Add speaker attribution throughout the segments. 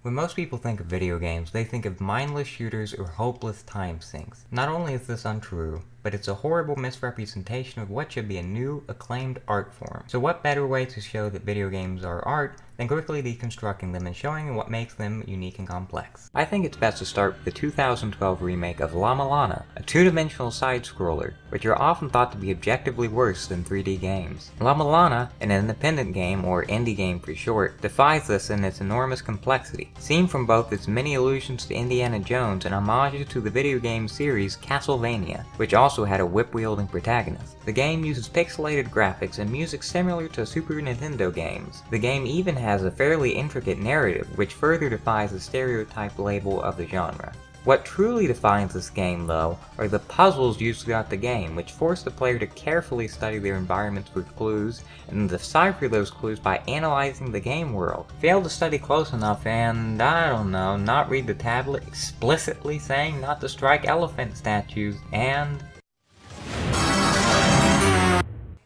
Speaker 1: When most people think of video games, they think of mindless shooters or hopeless time sinks. Not only is this untrue, but it's a horrible misrepresentation of what should be a new, acclaimed art form. So what better way to show that video games are art than quickly deconstructing them and showing what makes them unique and complex? I think it's best to start with the 2012 remake of La-Mulana, a two-dimensional side-scroller, which are often thought to be objectively worse than 3D games. La-Mulana, an independent game, or indie game for short, defies this in its enormous complexity, seen from both its many allusions to Indiana Jones and homages to the video game series Castlevania, which also had a whip-wielding protagonist. The game uses pixelated graphics and music similar to Super Nintendo games. The game even has a fairly intricate narrative, which further defies the stereotype label of the genre. What truly defines this game, though, are the puzzles used throughout the game, which force the player to carefully study their environments for clues, and decipher those clues by analyzing the game world. Fail to study close enough and, I don't know, not read the tablet explicitly saying not to strike elephant statues, and...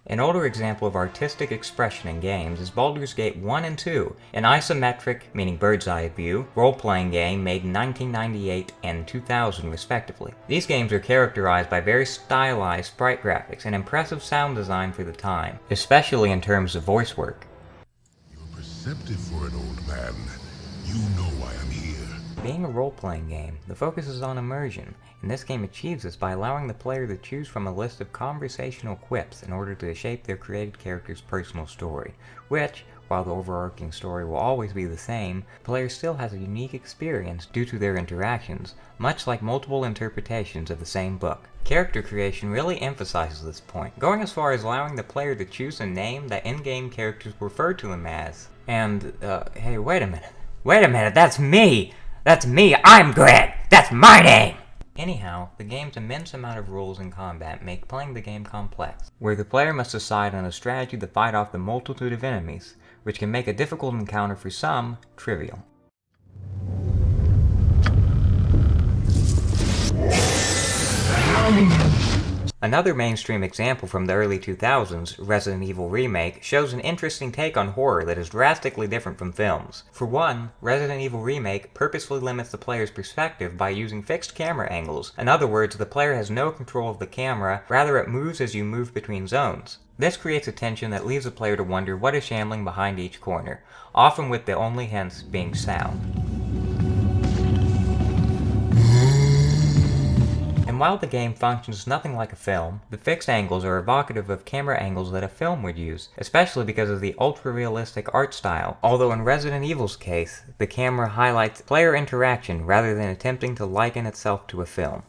Speaker 1: An older example of artistic expression in games is Baldurs Gate 1 and 2, an isometric, meaning bird's eye view, role-playing game made in 1998 and 2000 respectively. These games are characterized by very stylized sprite graphics and impressive sound design for the time, especially in terms of voice work.
Speaker 2: You're perceptive for an old man. You know why I'm here.
Speaker 1: Being a role-playing game, the focus is on immersion, and this game achieves this by allowing the player to choose from a list of conversational quips in order to shape their created character's personal story, which, while the overarching story will always be the same, the player still has a unique experience due to their interactions, much like multiple interpretations of the same book. Character creation really emphasizes this point, going as far as allowing the player to choose a name that in-game characters refer to them as. And, hey, wait a minute, that's me! That's me, I'm Greg! That's my name! Anyhow, the game's immense amount of rules and combat make playing the game complex, where the player must decide on a strategy to fight off the multitude of enemies, which can make a difficult encounter for some trivial. Another mainstream example from the early 2000s, Resident Evil Remake, shows an interesting take on horror that is drastically different from films. For one, Resident Evil Remake purposefully limits the player's perspective by using fixed camera angles. In other words, the player has no control of the camera, rather it moves as you move between zones. This creates a tension that leaves the player to wonder what is shambling behind each corner, often with the only hints being sound. While the game functions nothing like a film, the fixed angles are evocative of camera angles that a film would use, especially because of the ultra-realistic art style, although in Resident Evil's case, the camera highlights player interaction rather than attempting to liken itself to a film.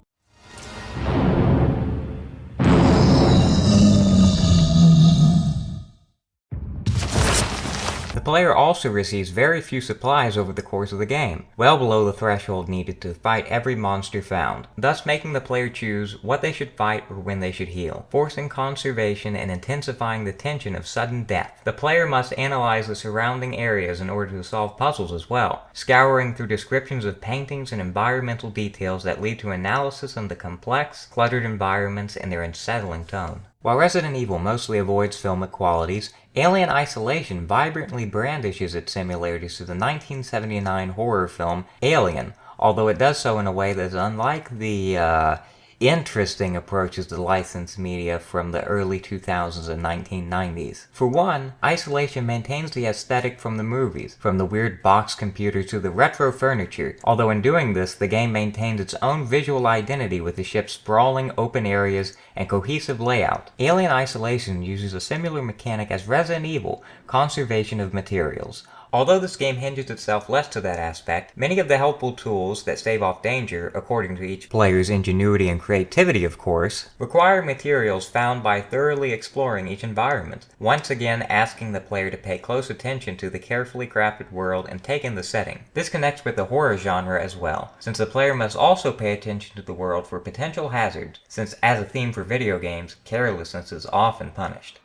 Speaker 1: The player also receives very few supplies over the course of the game, well below the threshold needed to fight every monster found, thus making the player choose what they should fight or when they should heal, forcing conservation and intensifying the tension of sudden death. The player must analyze the surrounding areas in order to solve puzzles as well, scouring through descriptions of paintings and environmental details that lead to analysis of the complex, cluttered environments and their unsettling tone. While Resident Evil mostly avoids filmic qualities, Alien Isolation vibrantly brandishes its similarities to the 1979 horror film Alien, although it does so in a way that is unlike the interesting approaches to licensed media from the early 2000s and 1990s. For one, Isolation maintains the aesthetic from the movies, from the weird box computers to the retro furniture, although in doing this, the game maintains its own visual identity with the ship's sprawling open areas and cohesive layout. Alien Isolation uses a similar mechanic as Resident Evil, conservation of materials. Although this game hinges itself less to that aspect, many of the helpful tools that stave off danger, according to each player's ingenuity and creativity of course, require materials found by thoroughly exploring each environment, once again asking the player to pay close attention to the carefully crafted world and take in the setting. This connects with the horror genre as well, since the player must also pay attention to the world for potential hazards, since as a theme for video games, carelessness is often punished.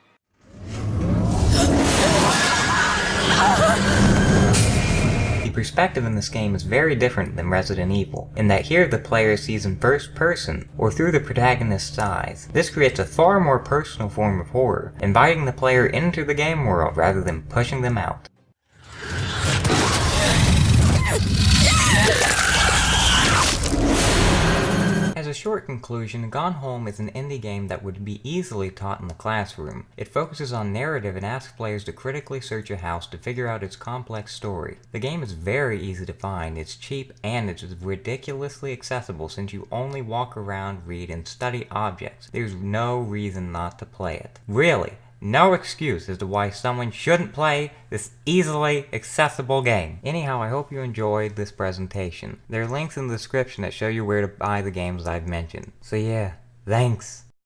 Speaker 1: The perspective in this game is very different than Resident Evil, in that here the player sees in first person, or through the protagonist's eyes. This creates a far more personal form of horror, inviting the player into the game world rather than pushing them out. short conclusion, Gone Home is an indie game that would be easily taught in the classroom. It focuses on narrative and asks players to critically search a house to figure out its complex story. The game is very easy to find, it's cheap, and it's ridiculously accessible since you only walk around, read, and study objects. There's no reason not to play it. Really, no excuse as to why someone shouldn't play this easily accessible game. Anyhow, I hope you enjoyed this presentation. There are links in the description that show you where to buy the games I've mentioned. So yeah, thanks.